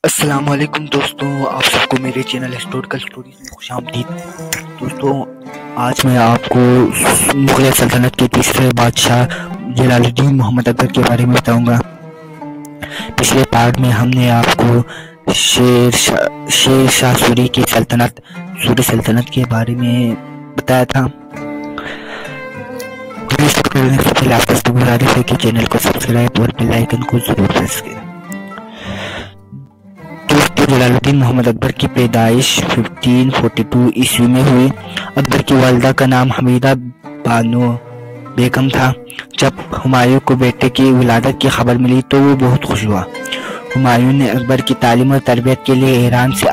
السلام علیکم دوستوں، آپ سب کو میرے چینل ہسٹوریکل سٹوریز میں خوش آمدید۔ دوستوں، آج میں آپ کو مغلیہ سلطنت کے تیسرے بادشاہ جلال الدین محمد اکبر کے بارے میں بتاؤں گا۔ پچھلے پارٹ میں ہم نے آپ کو شیر شاہ سوری کی سلطنت کے بارے میں بتایا تھا۔ پہلے آپ کو گزارش ہے کہ چینل کو سبسکرائب اور بیل آئیکن کو ضرور پریس کریں۔ جلال الدین محمد اکبر کی پیدائش 1542 عیسوی میں ہوئی۔ اکبر کی والدہ کا نام حمیدہ بانو بیگم تھا۔ جب ہمایوں کو بیٹے کی ولادت کی خبر ملی تو وہ بہت خوش ہوا۔ ہمایوں نے اکبر کی تعلیم اور تربیت کے لیے ایران سے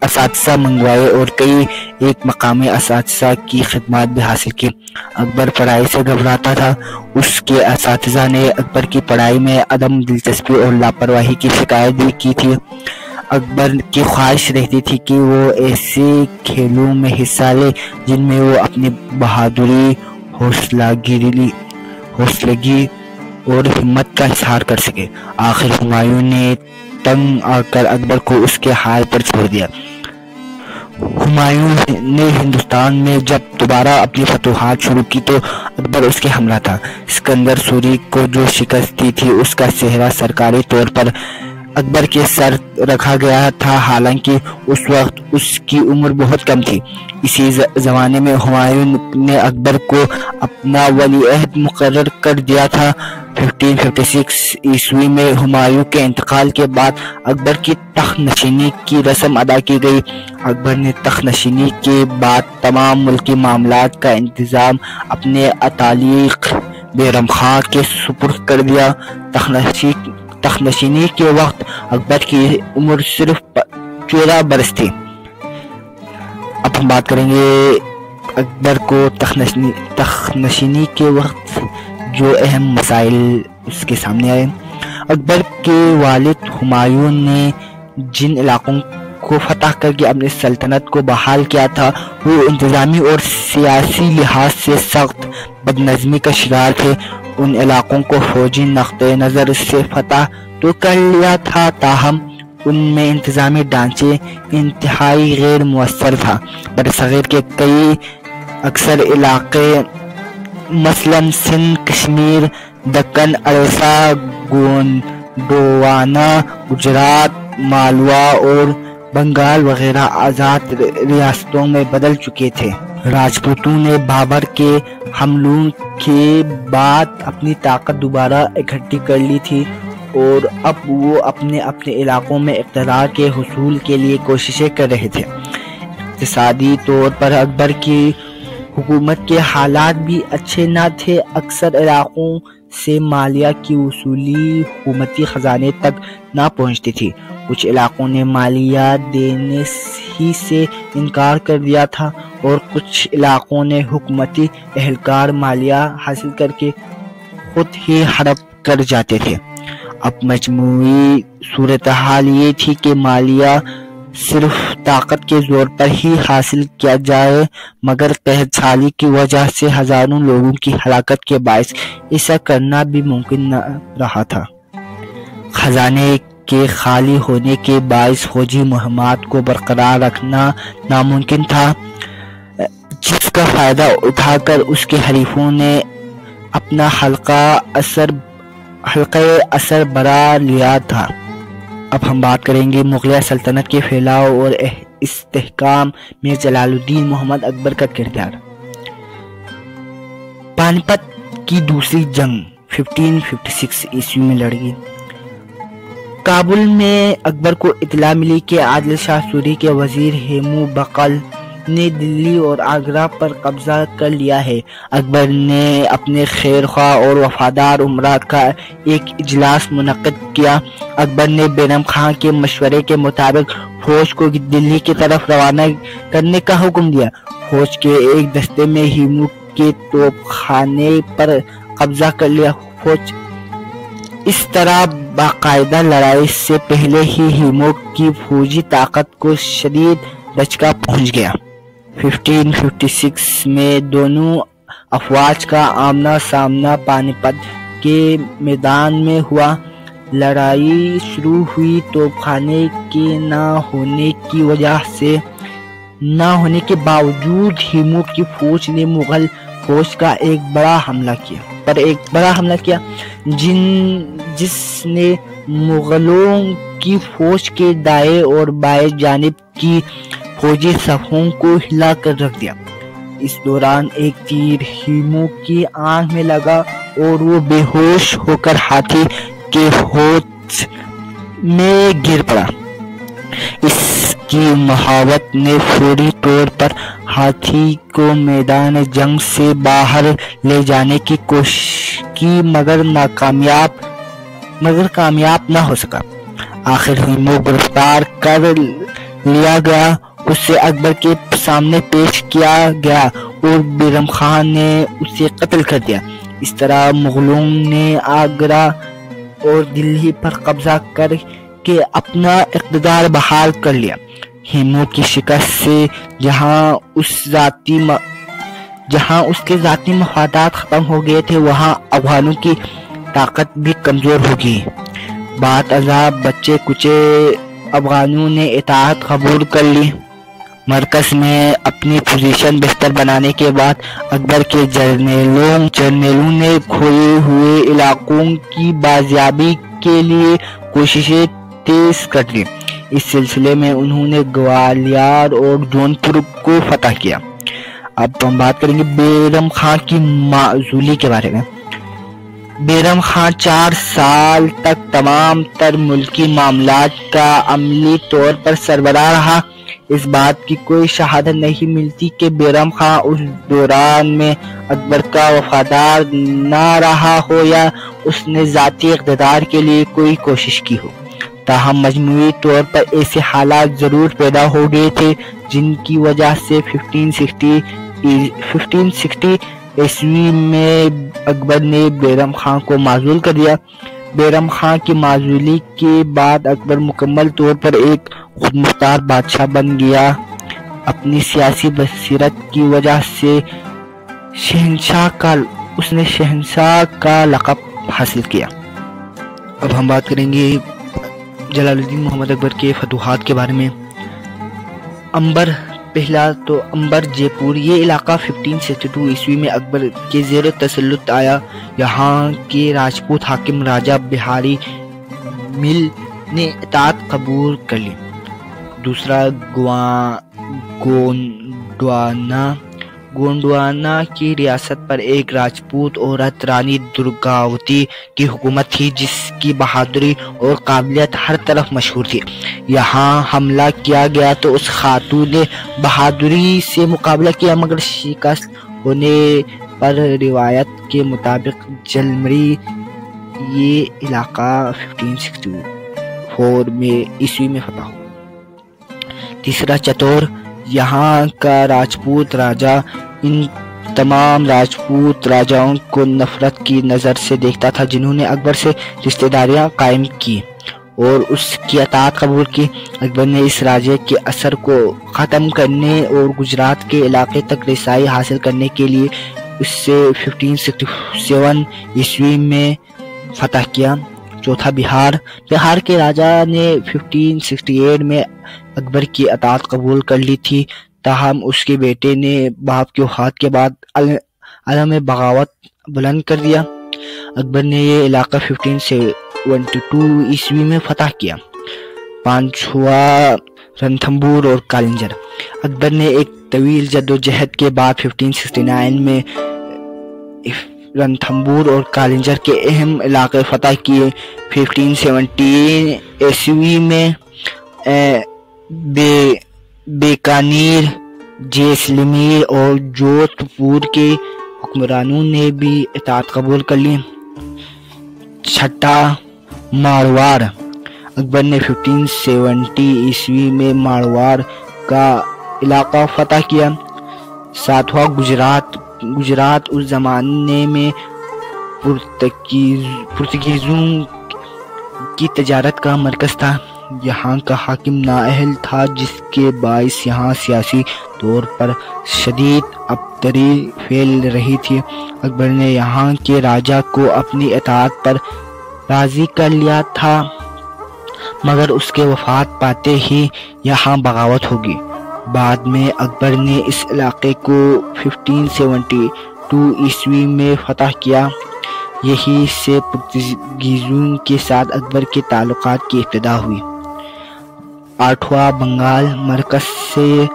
اساتذہ منگوائے اور کئی ایک مقامی اساتذہ کی خدمات بھی حاصل کی۔ اکبر پڑھائی سے گھبراتا تھا۔ اس کے اساتذہ نے اکبر کی پڑھائی میں عدم دلچسپی اور لاپرواہی کی شکایت بھی کی تھی۔ اکبر کی خواہش رہتی تھی کہ وہ ایسے کھیلوں میں حصہ لے جن میں وہ اپنی بہادری، حوصلگی اور ہمت کا اظہار کر سکے۔ آخر ہمایوں نے تنگ آ کر اکبر کو اس کے حال پر چھوڑ دیا۔ ہمایوں نے ہندوستان میں جب دوبارہ اپنی فتوحات شروع کی تو اکبر اس کے ہمراہ تھا۔ اسکندر سوری کو جو شکست دی تھی اس کا سہرا سرکاری طور پر اکبر کے سر رکھا گیا تھا، حالانکہ اس وقت اس کی عمر بہت کم تھی۔ اسی زمانے میں ہمایوں نے اکبر کو اپنا ولی عہد مقرر کر دیا تھا۔ 1556 عیسوی میں ہمایوں کے انتقال کے بعد اکبر کی تخت نشینی کی رسم ادا کی گئی۔ اکبر نے تخت نشینی کے بعد تمام ملکی معاملات کا انتظام اپنے اتالیق بیرم خاں کے سپرد کر دیا۔ تخت نشینی کے وقت اکبر کی عمر صرف 14 برس تھی۔ اب ہم بات کریں گے اکبر کو تخت نشینی کے وقت جو اہم مسائل اس کے سامنے آئے۔ اکبر کے والد ہمایوں نے جن علاقوں کو فتح کر کے اپنی سلطنت کو بحال کیا تھا وہ انتظامی اور سیاسی لحاظ سے سخت بدنظمی کا شکار تھے۔ ان علاقوں کو فوجی نقطۂ نظر سے فتح تو کر لیا تھا، تاہم ان میں انتظامی ڈھانچے انتہائی غیر مؤثر تھا۔ برصغیر کے کئی اکثر علاقے مثلاً سندھ، کشمیر، دکن، اڑیسہ، گونڈوانا، گجرات، مالوا اور بنگال وغیرہ آزاد ریاستوں میں بدل چکے تھے۔ راجپوتوں نے بابر کے حملوں کے بعد اپنی طاقت دوبارہ اکٹھی کر لی تھی اور اب وہ اپنے علاقوں میں اقتدار کے حصول کے لیے کوششیں کر رہے تھے۔ اقتصادی طور پر اکبر کی حکومت کے حالات بھی اچھے نہ تھے۔ اکثر علاقوں سے مالیہ کی وصولی حکومتی خزانے تک نہ پہنچتی تھی۔ کچھ علاقوں نے مالیہ دینے ہی سے انکار کر دیا تھا اور کچھ علاقوں نے حکومتی اہلکار مالیہ حاصل کر کے خود ہی ہڑپ کر جاتے تھے۔ اب مجموعی صورتحال یہ تھی کہ مالیہ صرف طاقت کے زور پر ہی حاصل کیا جائے، مگر قحط سالی کی وجہ سے ہزاروں لوگوں کی ہلاکت کے باعث ایسا کرنا بھی ممکن نہ رہا تھا۔ خزانے کے خالی ہونے کے باعث فوجی مہمات کو برقرار رکھنا ناممکن تھا، جس کا فائدہ اٹھا کر اس کے حریفوں نے اپنا حلقہ اثر بڑھا لیا تھا۔ اب ہم بات کریں گے مغلیہ سلطنت کے پھیلاؤ اور استحکام میں جلال الدین محمد اکبر کا کردار۔ پانی پت کی دوسری جنگ 1556 عیسوی میں لڑی۔ کابل میں اکبر کو اطلاع ملی کہ عادل شاہ سوری کے وزیر ہیمو بقل نے دلی اور آگرہ پر قبضہ کر لیا ہے۔ اکبر نے اپنے خیر خواہ اور وفادار امراء کا ایک اجلاس منعقد کیا۔ اکبر نے بیرم خاں کے مشورے کے مطابق فوج کو دلی کی طرف روانہ کرنے کا حکم دیا۔ فوج کے ایک دستے میں ہیمو کے توپ خانے پر قبضہ کر لیا۔ فوج اس طرح باقاعدہ لڑائی سے پہلے ہی ہیمو کی فوجی طاقت کو شدید دھچکا پہنچ گیا۔ 1556 میں دونوں افواج کا آمنا سامنا پانی پت کے میدان میں ہوا۔ لڑائی شروع ہوئی توپ خانے کے نہ ہونے کے باوجود ہیمو کی فوج نے مغل فوج کا ایک بڑا حملہ کیا جس نے مغلوں کی فوج کے دائیں اور بائیں جانب کی فوجی صفوں کو ہلا کر رکھ دیا۔ اس دوران ایک تیر ہیمو کی آنکھ میں لگا اور وہ بے ہوش ہو کر ہاتھی کے ہونٹ میں گر پڑا۔ اس کی محاوت نے فوری طور پر ہاتھی کو میدان جنگ سے باہر لے جانے کی کوشش کی مگر کامیاب نہ ہو سکا۔ آخر ہیمو گرفتار کر لیا گیا، اسے اکبر کے سامنے پیش کیا گیا اور بیرم خان نے اسے قتل کر دیا۔ اس طرح مغلوں نے آگرہ اور دلی پر قبضہ کر کے اپنا اقتدار بحال کر لیا۔ ہیمو کی شکست سے جہاں اس کے ذاتی مفادات ختم ہو گئے تھے وہاں افغانوں کی طاقت بھی کمزور ہو گئی۔ بعد ازاں بچے کچے افغانوں نے اطاعت قبول کر لی۔ مرکز میں اپنی پوزیشن بہتر بنانے کے بعد اکبر کے جرنیلوں نے کھوئے ہوئے علاقوں کی بازیابی کے لیے کوششیں تیز کر دیں۔ اس سلسلے میں انہوں نے گوالیار اور جونپور کو فتح کیا۔ اب ہم بات کریں گے بیرم خان کی معزولی کے بارے میں۔ بیرم خان 4 سال تک تمام تر ملکی معاملات کا عملی طور پر سربراہ رہا۔ اس بات کی کوئی شہادت نہیں ملتی کہ بیرم خان اس دوران میں اکبر کا وفادار نہ رہا ہو یا اس نے ذاتی اقتدار کے لیے کوئی کوشش کی ہو۔ تاہم مجموعی طور پر ایسے حالات ضرور پیدا ہو گئے تھے جن کی وجہ سے 1560 عیسوی میں اکبر نے بیرم خان کو معزول کر دیا۔ بیرم خان کی معزولی کے بعد اکبر مکمل طور پر ایک خود مختار بادشاہ بن گیا۔ اپنی سیاسی بصیرت کی وجہ سے اس نے شہنشاہ کا لقب حاصل کیا۔ اب ہم بات کریں گے جلال الدین محمد اکبر کے فتوحات کے بارے میں۔ پہلا تو امبر جے پور، یہ علاقہ 1562 عیسوی میں اکبر کے زیر تسلط آیا۔ یہاں کے راجپوت حاکم راجہ بہاری مل نے اطاعت قبول کر لی۔ دوسرا گونڈوانا کی ریاست پر ایک راجپوت عورت رانی درگاوتی کی حکومت تھی جس کی بہادری اور قابلیت ہر طرف مشہور تھی۔ یہاں حملہ کیا گیا تو اس خاتون نے بہادری سے مقابلہ کیا مگر شکست ہونے پر روایت کے مطابق جلمری یہ علاقہ 1564 عیسوی میں فتح ہوا۔ تیسرا چتور، یہاں کا راجپوت راجہ ان تمام راجپوت راجاؤں کو نفرت کی نظر سے دیکھتا تھا جنہوں نے اکبر سے رشتہ داریاں قائم کی اور اس کی اطاعت قبول کی۔ اکبر نے اس راجے کے اثر کو ختم کرنے اور گجرات کے علاقے تک رسائی حاصل کرنے کے لیے اس سے 1567 عیسوی میں فتح کیا۔ چوتھا بہار کے راجہ نے 1568 میں اکبر کی اطاعت قبول کر لی تھی، تاہم اس کے بیٹے نے باپ کی وفات کے بعد علم بغاوت بلند کر دیا۔ اکبر نے یہ علاقہ 1572 عیسوی میں فتح کیا۔ پانچواں رنتھمبور اور کالنجر، اکبر نے ایک طویل جدوجہد کے بعد 1569 میں رنتھمبور اور کالنجر کے اہم علاقے فتح کیے۔ 1517 عیسوی میں بیکانیر، جیسلمیر اور جودھ پور کے حکمرانوں نے بھی اطاعت قبول کر لی۔ چھٹا مارواڑ، اکبر نے 1570 عیسوی میں مارواڑ کا علاقہ فتح کیا۔ ساتواں گجرات اس زمانے میں پرتگیزوں کی تجارت کا مرکز تھا۔ یہاں کا حاکم نااہل تھا جس کے باعث یہاں سیاسی طور پر شدید ابتری پھیل رہی تھی۔ اکبر نے یہاں کے راجہ کو اپنی اطاعت پر راضی کر لیا تھا، مگر اس کے وفات پاتے ہی یہاں بغاوت ہوگی۔ بعد میں اکبر نے اس علاقے کو 1572 عیسوی میں فتح کیا۔ یہی سے پرتگیزوں کے ساتھ اکبر کے تعلقات کی ابتدا ہوئی۔ 8واں بنگال مرکز سے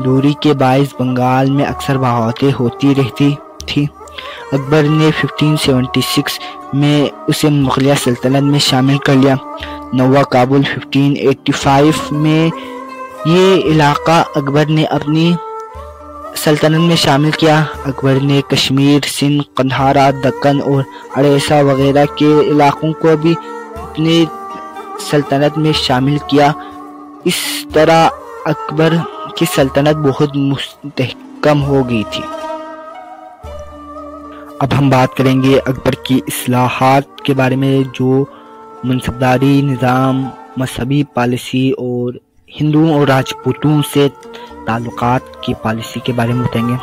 دوری کے باعث بنگال میں اکثر بغاوتیں ہوتی رہتی تھی۔ اکبر نے 1576 میں اسے مغلیہ سلطنت میں شامل کر لیا۔ 9واں کابل 1585 میں یہ علاقہ اکبر نے اپنی سلطنت میں شامل کیا۔ اکبر نے کشمیر، سندھ، قندھارا، دکن اور اڑیسہ وغیرہ کے علاقوں کو بھی اپنی سلطنت میں شامل کیا۔ اس طرح اکبر کی سلطنت بہت مستحکم ہو گئی تھی۔ اب ہم بات کریں گے اکبر کی اصلاحات کے بارے میں، جو منصبداری نظام، مذہبی پالیسی اور ہندوؤں اور راجپوتوں سے تعلقات کی پالیسی کے بارے میں بتائیں گے۔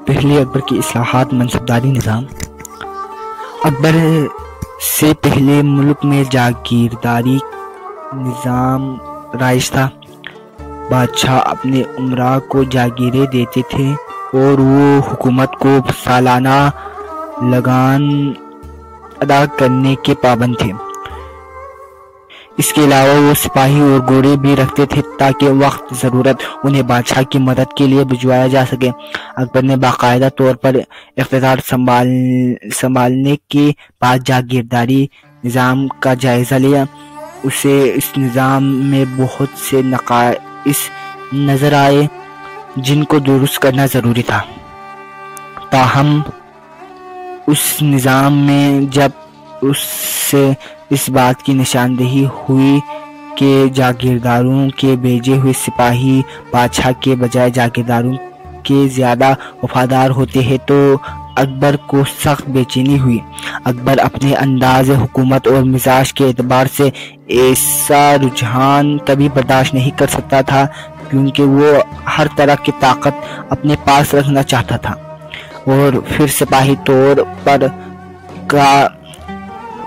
پہلی اکبر کی اصلاحات، منصبداری نظام۔ اکبر سے پہلے ملک میں جاگیرداری نظام رائج تھا۔ بادشاہ اپنے امراء کو جاگیریں دیتے تھے اور وہ حکومت کو سالانہ لگان ادا کرنے کے پابند تھے۔ اس کے علاوہ وہ سپاہی اور گھوڑے بھی رکھتے تھے تاکہ وقت ضرورت انہیں بادشاہ کی مدد کے لیے بھجوایا جا سکے۔ اکبر نے باقاعدہ طور پر اقتدار سنبھالنے کے بعد جاگیرداری نظام کا جائزہ لیا۔ اسے اس نظام میں بہت سے نقائص نظر آئے جن کو درست کرنا ضروری تھا۔ تاہم اس نظام میں جب اس سے اس بات کی نشاندہی ہوئی کہ جاگیرداروں کے بھیجے ہوئے سپاہی بادشاہ کے بجائے جاگیرداروں کے زیادہ وفادار ہوتے ہیں تو اکبر کو سخت بے چینی ہوئی۔ اکبر اپنے انداز حکومت اور مزاج کے اعتبار سے ایسا رجحان کبھی برداشت نہیں کر سکتا تھا، کیونکہ وہ ہر طرح کی طاقت اپنے پاس رکھنا چاہتا تھا، اور پھر سپاہی طور پر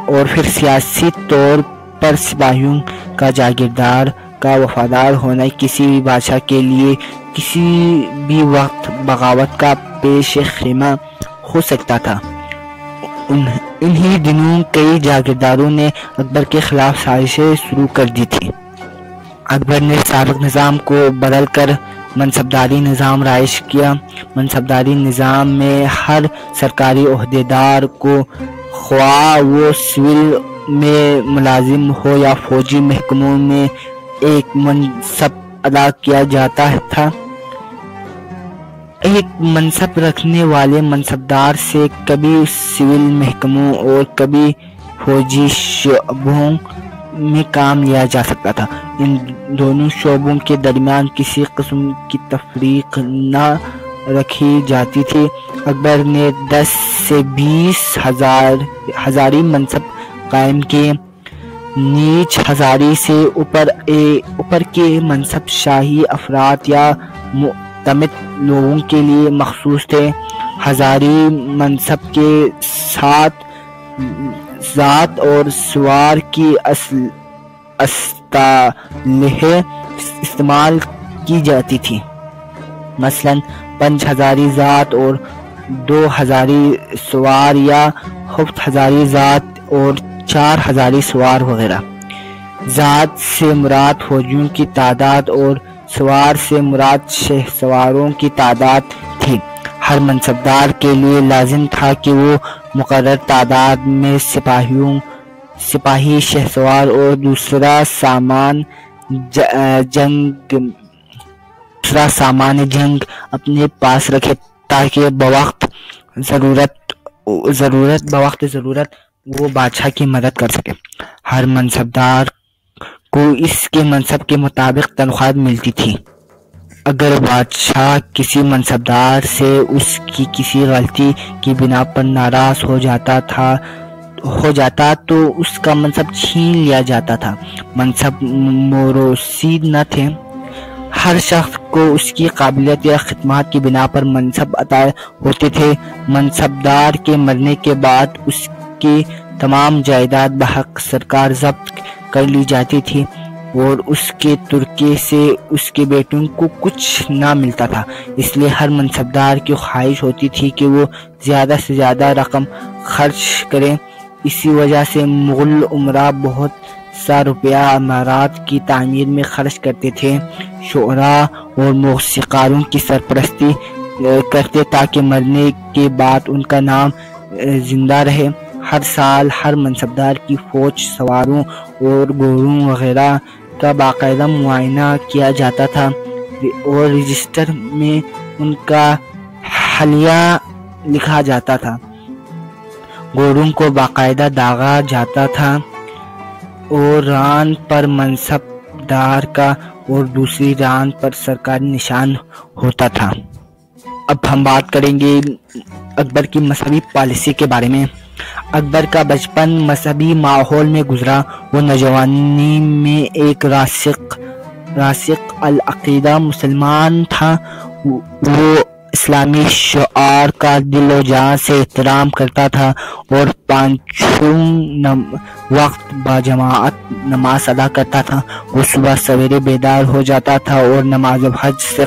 اور پھر سیاسی طور پر سپاہیوں کا جاگیردار کا وفادار ہونا کسی بھی بادشاہ کے لیے کسی بھی وقت بغاوت کا پیش خیمہ ہو سکتا تھا۔ انہی دنوں کئی جاگیرداروں نے اکبر کے خلاف سازشیں شروع کر دی تھی۔ اکبر نے سابق نظام کو بدل کر منصبداری نظام رائج کیا۔ منصبداری نظام میں ہر سرکاری عہدیدار کو، خواہ وہ سول میں ملازم ہو یا فوجی محکموں میں، ایک منصب ادا کیا جاتا تھا۔ ایک منصب رکھنے والے منصبدار سے کبھی سول محکموں اور کبھی فوجی شعبوں میں کام لیا جا سکتا تھا۔ ان دونوں شعبوں کے درمیان کسی قسم کی تفریق نہ رکھی جاتی تھی۔ اکبر نے 10 سے 20 ہزاری منصب قائم کیے۔ نیچ ہزاری سے اوپر کے منصب شاہی افراد یا معتمد لوگوں کے لیے مخصوص تھے۔ ہزاری منصب کے ساتھ ذات اور سوار کی اصطلاحیں استعمال کی جاتی تھی، مثلاً 5 ہزاری ذات اور 2 ہزاری سوار، یا 7 ہزاری ذات اور 4 ہزاری سوار وغیرہ۔ ذات سے مراد فوجیوں کی تعداد اور سوار سے مراد شہ سواروں کی تعداد تھی۔ ہر منصبدار کے لیے لازم تھا کہ وہ مقرر تعداد میں سپاہی، شہ سوار اور دوسرا سامان جنگ اپنے پاس رکھے تاکہ بوقت ضرورت وہ بادشاہ کی مدد کر سکے۔ ہر منصبدار کو اس کے منصب کے مطابق تنخواہ ملتی تھی۔ اگر بادشاہ کسی منصبدار سے اس کی کسی غلطی کی بنا پر ناراض ہو جاتا تو اس کا منصب چھین لیا جاتا تھا۔ منصب موروثی نہ تھے۔ ہر شخص کو اس کی قابلیت یا خدمات کی بنا پر منصب عطا ہوتے تھے۔ منصبدار کے مرنے کے بعد اس کے تمام جائیداد بحق سرکار ضبط کر لی جاتی تھی اور اس کے ترکے سے اس کے بیٹوں کو کچھ نہ ملتا تھا۔ اس لیے ہر منصبدار کی خواہش ہوتی تھی کہ وہ زیادہ سے زیادہ رقم خرچ کرے۔ اسی وجہ سے مغل امراء بہت سا روپیہ عمارات کی تعمیر میں خرچ کرتے تھے، شعراء اور موسیقاروں کی سرپرستی کرتے تاکہ مرنے کے بعد ان کا نام زندہ رہے۔ ہر سال ہر منصبدار کی فوج سواروں اور گھوڑوں وغیرہ کا باقاعدہ معائنہ کیا جاتا تھا اور رجسٹر میں ان کا حلیہ لکھا جاتا تھا۔ گھوڑوں کو باقاعدہ داغا جاتا تھا اور ران پر منصبدار کا اور دوسری ران پر سرکاری نشان ہوتا تھا۔ اب ہم بات کریں گے اکبر کی مذہبی پالیسی کے بارے میں۔ اکبر کا بچپن مذہبی ماحول میں گزرا۔ وہ نوجوانی میں ایک راسخ العقیدہ مسلمان تھا۔ وہ اسلامی شعائر کا دل و جان سے احترام کرتا تھا اور پانچوں وقت باجماعت نماز ادا کرتا تھا۔ وہ صبح سویرے بیدار ہو جاتا تھا اور نماز حج سے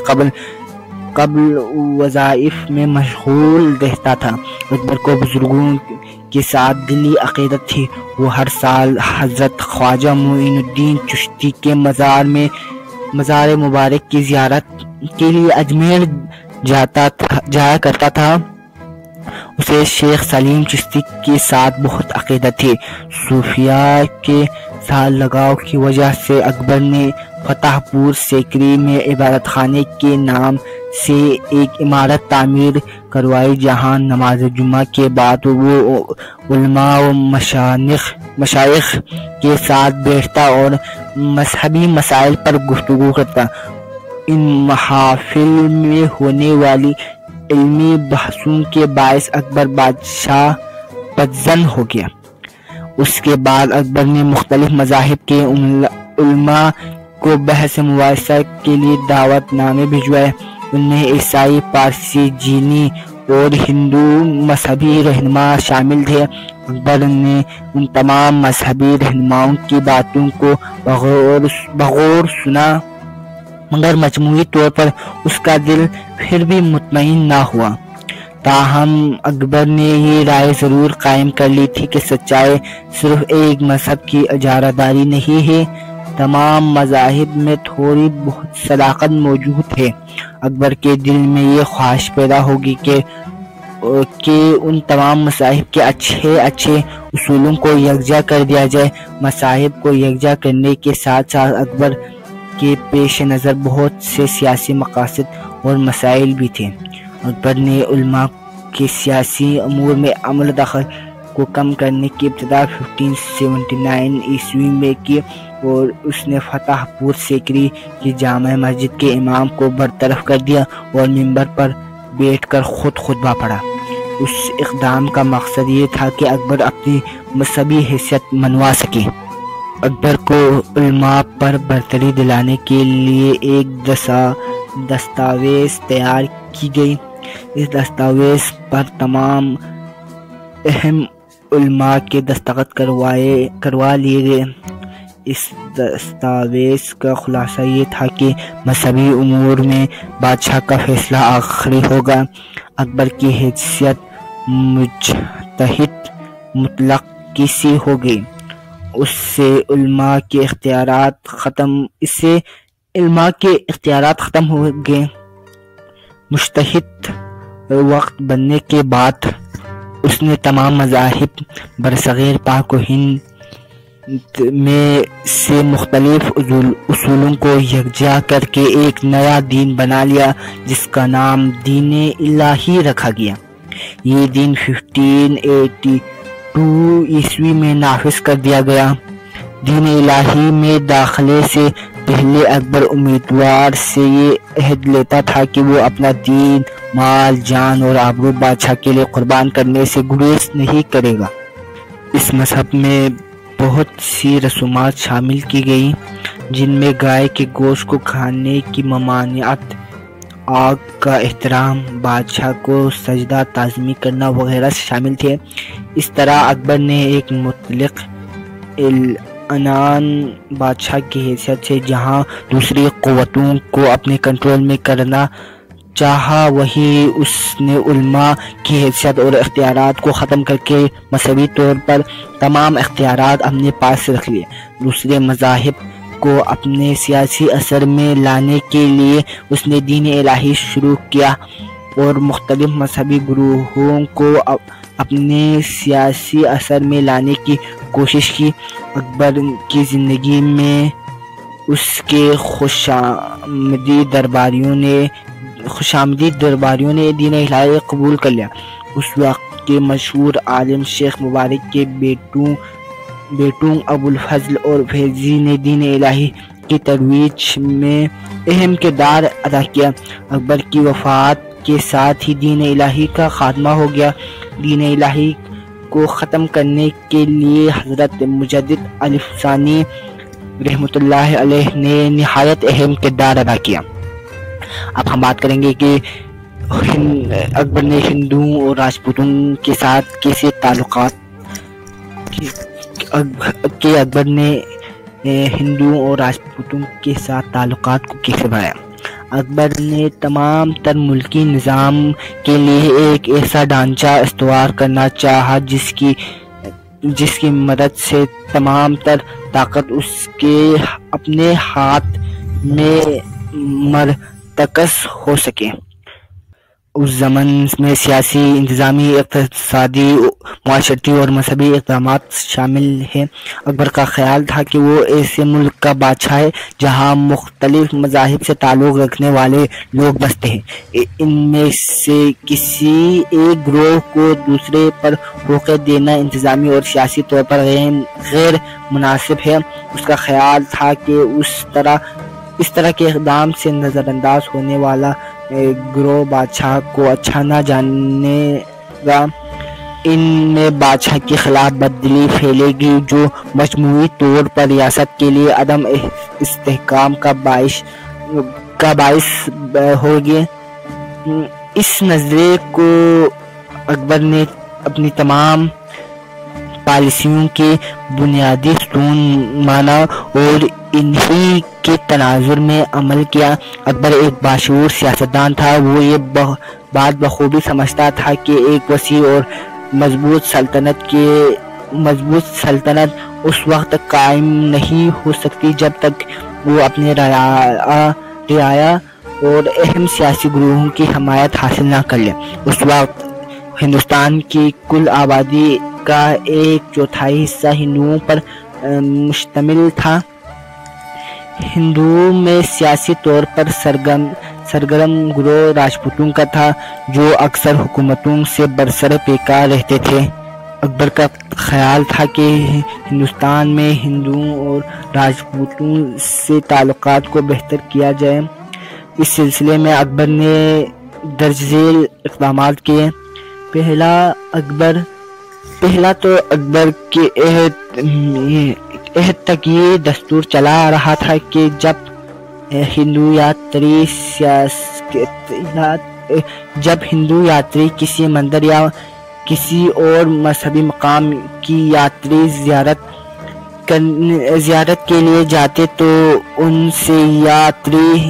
قبل وظائف میں مشغول رہتا تھا۔ اکبر کو بزرگوں کے ساتھ دلی عقیدت تھی۔ وہ ہر سال حضرت خواجہ معین الدین چشتی کے مزار مبارک کی زیارت کے لیے اجمیر جایا کرتا تھا۔ اسے شیخ سلیم چشتی کے ساتھ بہت عقیدت تھی۔ صوفیاء کے ساتھ لگاؤ کی وجہ سے اکبر نے فتح پور سیکری میں عبادت خانے کے نام سے ایک عمارت تعمیر کروائی، جہاں نماز جمعہ کے بعد وہ علماء و مشائخ کے ساتھ بیٹھتا اور مذہبی مسائل پر گفتگو کرتا۔ ان محافل میں ہونے والی علمی بحثوں کے باعث اکبر بادشاہ بدظن ہو گیا۔ اس کے بعد اکبر نے مختلف مذاہب کے علماء کو بحث مباحثہ کے لیے دعوت نامے بھجوائے۔ ان میں عیسائی، پارسی، جینی اور ہندو مذہبی رہنما شامل تھے۔ اکبر نے ان تمام مذہبی رہنماؤں کی باتوں کو بغور سنا، مگر مجموعی طور پر اس کا دل پھر بھی مطمئن نہ ہوا۔ تاہم اکبر نے یہ رائے ضرور قائم کر لی تھی کہ سچائی صرف ایک مذہب کی اجارہ داری نہیں ہے، تمام مذاہب میں تھوڑی بہت صداقت موجود ہے۔ اکبر کے دل میں یہ خواہش پیدا ہوگی کہ ان تمام مذاہب کے اچھے اصولوں کو یکجا کر دیا جائے۔ مذاہب کو یکجا کرنے کے ساتھ ساتھ اکبر کے پیش نظر بہت سے سیاسی مقاصد اور مسائل بھی تھے۔ اکبر نے علماء کے سیاسی امور میں عمل دخل کو کم کرنے کی ابتدا 1579 عیسوی میں کی اور اس نے فتح پور سیکری کی جامع مسجد کے امام کو برطرف کر دیا اور منبر پر بیٹھ کر خطبہ پڑھا۔ اس اقدام کا مقصد یہ تھا کہ اکبر اپنی مذہبی حیثیت منوا سکے۔ اکبر کو علماء پر برتری دلانے کے لیے ایک دستاویز تیار کی گئی۔ اس دستاویز پر تمام اہم علماء کے دستخط کروا لیے گئے۔ اس دستاویز کا خلاصہ یہ تھا کہ مذہبی امور میں بادشاہ کا فیصلہ آخری ہوگا۔ اکبر کی حیثیت مجتہد مطلق کی سی ہو گئی۔ اس سے علماء کے اختیارات ختم ہو گئے۔ مجتہد وقت بننے کے بعد اس نے تمام مذاہب برصغیر پاک و ہند میں سے مختلف اصولوں کو یکجا کر کے ایک نیا دین بنا لیا، جس کا نام دین الہی رکھا گیا۔ یہ دین 1582 عیسوی میں نافذ کر دیا گیا۔ دین الہی میں داخلے سے پہلے اکبر امیدوار سے یہ عہد لیتا تھا کہ وہ اپنا دین، مال، جان اور آبرو بادشاہ کے لیے قربان کرنے سے گریز نہیں کرے گا۔ اس مذہب میں بہت سی رسومات شامل کی گئی، جن میں گائے کے گوشت کو کھانے کی ممانعت آگ کا احترام، بادشاہ کو سجدہ تعظیمی کرنا وغیرہ شامل تھے۔ اس طرح اکبر نے ایک مطلق العنان بادشاہ کی حیثیت سے جہاں دوسری قوتوں کو اپنے کنٹرول میں کرنا چاہا، وہیں اس نے علماء کی حیثیت اور اختیارات کو ختم کر کے مذہبی طور پر تمام اختیارات اپنے پاس رکھ لیے۔ دوسرے مذاہب کو اپنے سیاسی اثر میں لانے کے لیے اس نے دین الہی شروع کیا اور مختلف مذہبی گروہوں کو اپنے سیاسی اثر میں لانے کی کوشش کی۔ اکبر کی زندگی میں اس کے خوشامدید درباریوں نے دین الہی قبول کر لیا۔ اس وقت کے مشہور عالم شیخ مبارک کے بیٹوں ابو الفضل اور فیضی نے دین الہی کی ترویج میں اہم کردار ادا کیا۔ اکبر کی وفات کے ساتھ ہی دین الہی کا خاتمہ ہو گیا۔ دین الہی کو ختم کرنے کے لیے حضرت مجدد الف ثانی رحمۃ اللہ علیہ نے نہایت اہم کردار ادا کیا۔ اب ہم بات کریں گے کہ اکبر نے ہندوؤں اور راجپوتوں کے ساتھ کیسے اکبر نے ہندوؤں اور راجپوتوں کے ساتھ تعلقات کو کیسے بڑھایا۔ اکبر نے تمام تر ملکی نظام کے لیے ایک ایسا ڈھانچہ استوار کرنا چاہا جس کی مدد سے تمام تر طاقت اس کے اپنے ہاتھ میں مرتکز ہو سکے۔ اس زمن میں سیاسی، انتظامی، اقتصادی، معاشرتی اور مذہبی اقدامات شامل ہیں۔ اکبر کا خیال تھا کہ وہ ایسے ملک کا بادشاہ ہے جہاں مختلف مذاہب سے تعلق رکھنے والے لوگ بستے ہیں۔ ان میں سے کسی ایک گروہ کو دوسرے پر فوقیت دینا انتظامی اور سیاسی طور پر غیر مناسب ہے۔ اس کا خیال تھا کہ اس طرح کے اقدام سے نظر انداز ہونے والا گروہ بادشاہ کو اچھا نہ جانے گا۔ ان میں بادشاہ کے خلاف بددلی پھیلے گی جو مجموعی طور پر ریاست کے لیے عدم استحکام کا باعث ہوگی۔ اس نظریے کو اکبر نے اپنی تمام پالیسیوں کے بنیادی ستون مانا اور انہی کے تناظر میں عمل کیا۔ اکبر ایک باشعور سیاستدان تھا۔ وہ یہ بات بخوبی سمجھتا تھا کہ ایک وسیع اور مضبوط سلطنت اس وقت تک قائم نہیں ہو سکتی جب تک وہ اپنے رعایا اور اہم سیاسی گروہوں کی حمایت حاصل نہ کر لے۔ اس وقت ہندوستان کی کل آبادی کا 1/4 حصہ ہندوؤں پر مشتمل تھا۔ ہندوؤں میں سیاسی طور پر سرگرم گروہ راجپوتوں کا تھا جو اکثر حکومتوں سے برسر پیکار رہتے تھے۔ اکبر کا خیال تھا کہ ہندوستان میں ہندوؤں اور راجپوتوں سے تعلقات کو بہتر کیا جائے۔ اس سلسلے میں اکبر نے درج ذیل اقدامات کیے۔ پہلا تو اکبر کے عہد تک یہ دستور چلا آ رہا تھا کہ جب ہندو یاتری کسی مندر یا کسی اور مذہبی مقام کی زیارت کے لیے جاتے تو ان سے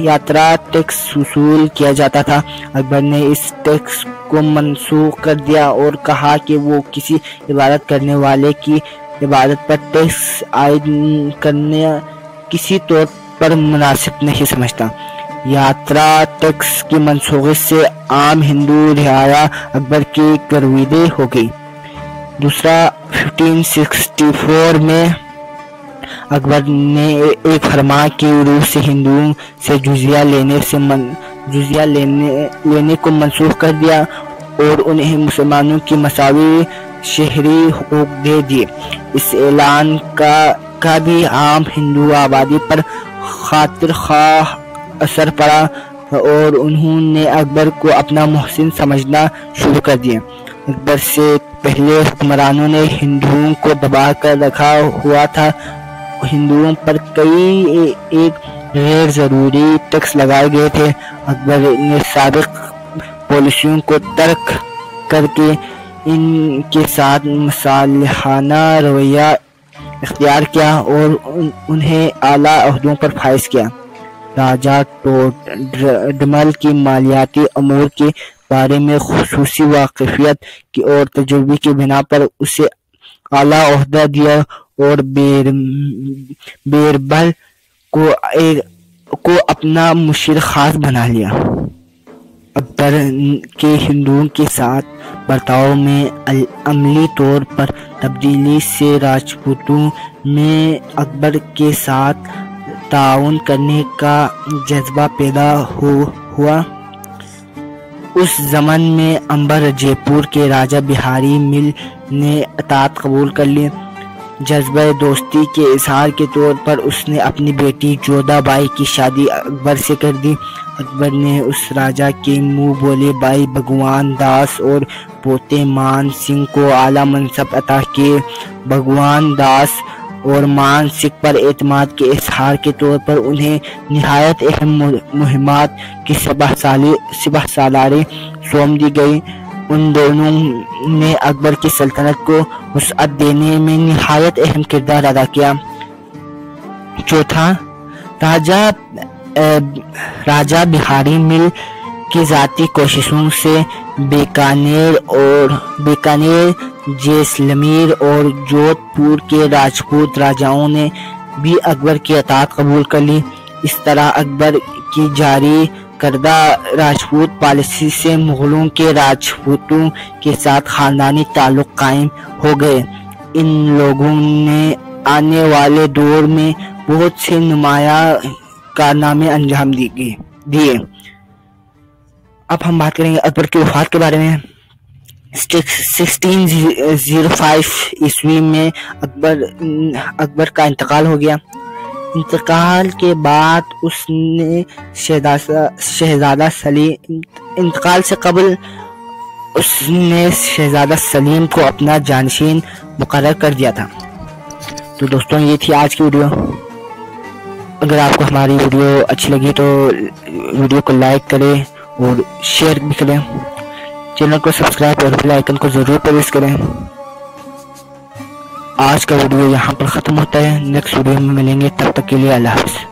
یاترا ٹیکس وصول کیا جاتا تھا۔ اکبر نے اس ٹیکس کو منسوخ کر دیا اور کہا کہ وہ کسی عبادت کرنے والے کی عبادت پر ٹیکس عائد کرنا کسی طور پر مناسب نہیں سمجھتا۔ یاترا ٹیکس کی منسوخی سے عام ہندو رعایا اکبر کی گرویدہ ہو گئی۔ دوسرا، 1564 میں اکبر نے ایک فرمان کی روح سے ہندوؤں سے جزیہ لینے کو منسوخ کر دیا اور انہیں مسلمانوں کی مساوی شہری حقوق دے دیے۔ اس اعلان کا بھی عام ہندو آبادی پر خاطر خواہ اثر پڑا اور انہوں نے اکبر کو اپنا محسن سمجھنا شروع کر دیا۔ اکبر سے پہلے حکمرانوں نے ہندوؤں کو دبا کر رکھا ہوا تھا۔ ہندوؤں پر کئی ایک غیر ضروری ٹیکس لگائے گئے تھے۔ اکبر نے سابق پالیسیوں کو ترک کر کے ان کے ساتھ مصالحانہ رویہ اختیار کیا اور انہیں اعلیٰ عہدوں پر فائز کیا۔ راجہ ٹوڈرمل کی مالیاتی امور کے بارے میں خصوصی واقفیت کی اور تجربے کی بنا پر اسے اعلیٰ عہدہ دیا اور بیربل کو اپنا مشیر خاص بنا لیا۔ اکبر کے ہندوؤں کے ساتھ برتاؤ میں عملی طور پر تبدیلی سے راجپوتوں میں اکبر کے ساتھ تعاون کرنے کا جذبہ پیدا ہوا۔ اس زمن میں امبر جے پور کے راجہ بہاری مل نے اطاعت قبول کر لی۔ جذبہ دوستی کے اظہار کے طور پر اس نے اپنی بیٹی جودھا بائی کی شادی اکبر سے کر دی۔ اکبر نے اس راجہ کے منہ بولے بھائی بھگوان داس اور پوتے مان سنگھ کو اعلیٰ منصب عطا کیے۔ بھگوان داس اور مان سنگھ پر اعتماد کے اظہار کے طور پر انہیں نہایت اہم مہمات کی سپہ سالاری سونپ دی گئی۔ ان دونوں نے اکبر کی سلطنت کو وسعت دینے میں نہایت اہم کردار ادا کیا۔ چوتھا، راجہ بہاری مل کی ذاتی کوششوں سے بیکانیر، جیسلمیر اور جودھ پور کے راجپوت راجاؤں نے بھی اکبر کی اطاعت قبول کر لی۔ اس طرح اکبر کی جاری کردہ راجپوت پالیسی سے مغلوں کے راجپوتوں کے ساتھ خاندانی تعلق قائم ہو گئے۔ ان لوگوں نے آنے والے دور میں بہت سے نمایاں کارنامے انجام دیے۔ اب ہم بات کریں گے اکبر کی وفات کے بارے میں۔ 1605 عیسوی میں اکبر کا انتقال ہو گیا۔ انتقال کے بعد اس نے شہزادہ سلیم انتقال سے قبل اس نے شہزادہ سلیم کو اپنا جانشین مقرر کر دیا تھا۔ تو دوستوں یہ تھی آج کی ویڈیو۔ اگر آپ کو ہماری ویڈیو اچھی لگی تو ویڈیو کو لائک کریں اور شیئر بھی کریں، چینل کو سبسکرائب اور بیل آئیکن کو ضرور پریس کریں۔ آج کا ویڈیو یہاں پر ختم ہوتا ہے، نیکسٹ ویڈیو میں ملیں گے، تب تک کے لیے اللہ حافظ۔